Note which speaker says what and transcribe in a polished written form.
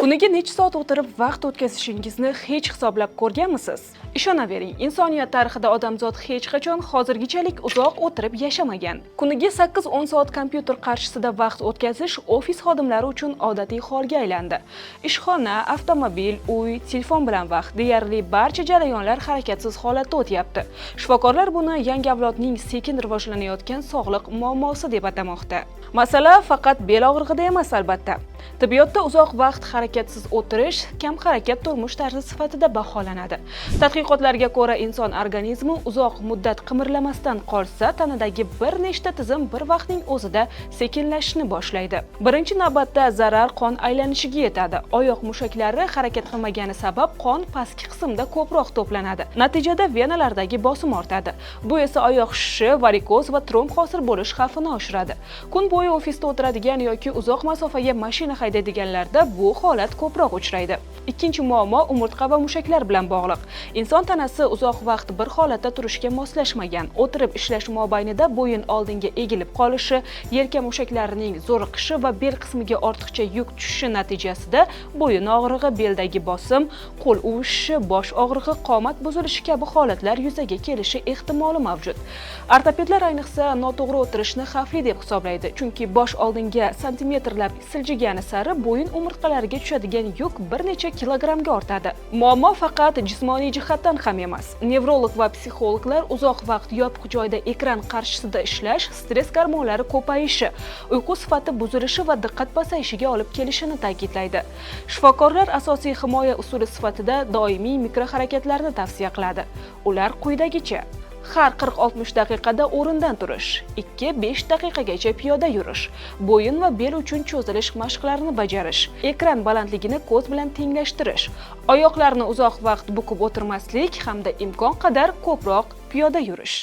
Speaker 1: Kuniga necha soat o'tirib vaqt o'tkazishingizni hech hisoblab ko'rganmisiz? Ishonavering, insoniyat tarixida odamzod hech qachon hozirgichalik uzoq o'tirib yashamagan. Kuniga 8-10 soat kompyuter qarshisida vaqt o'tkazish ofis xodimlari uchun odatiy holga aylandi. Ishxona, avtomobil, uy, telefon bilan vaqt deyarli barcha jarayonlar harakatsiz holatda o'tyapti. Shifokorlar buni yangi avlodning sekin rivojlanayotgan sog'liq muammosi deb atamoqda. Masala faqat bel og'rig'ida emas, albatta. Tibbiyotda uzoq vaqt harakatsiz o'tirish kam harakat turmush tarzi sifatida baholanadi. Tadqiqotlarga ko'ra, inson organizmi uzoq muddat qimirlamasdan qolsa, tanadagi bir nechta tizim bir vaqtning o'zida sekinlashishni boshlaydi. Birinchi navbatda zarar qon aylanishiga yetadi. Oyoq mushaklari harakat qilmagani sabab qon pastki qismda ko'proq to'planadi. Natijada venalardagi bosim ortadi. Bu esa oyoq shishi, varikoz va tromb hosil bo'lish xavfini oshiradi. Kun bo'yi ofisda o'tiradigan yoki uzoq masofaga mashina haydaydiganlarda bu holat ko'proq uchraydi. Ikkinchi muammo umurtqa va mushaklar bilan bog'liq. Inson tanasi uzoq vaqt bir holatda turishga moslashmagan. O'tirib ishlash mobaynida bo'yin oldinga egilib qolishi, yelka mushaklarining zo'riqishi va bel qismiga ortiqcha yuk tushishi natijasida bo'yin og'rig'i, beldagi bosim, qo'l uvishishi, bosh og'rig'i, qomat buzilishi kabi holatlar yuzaga kelishi ehtimoli mavjud. Ortopedlar ayniqsa noto'g'ri o'tirishni xavfli deb hisoblaydi, chunki bosh oldinga santimetrlab siljigani sari bo'yin umurtqalariga tushadigan yuk bir necha kilogrammga ortadi. Muammo faqat jismoniy jihatdan ham emas. Nevrolog va psixologlar uzoq vaqt yopiq joyda ekran qarshisida ishlash stress gormonlari ko'payishi, uyqu sifati buzilishi va diqqat pasayishiga olib kelishini ta'kidlaydi. Shifokorlar asosiy himoya usuli sifatida doimiy mikroharakatlarni tavsiya qiladi. Ular quyidagicha: har 40-60 daqiqada o'rindan turish, 2-5 daqiqagacha piyoda yurish, bo'yin va bel uchun cho'zilish mashqlarini bajarish, ekran balandligini ko'z bilan tenglashtirish, oyoqlarni uzoq vaqt bukib o'tirmaslik hamda imkon qadar ko'proq piyoda yurish.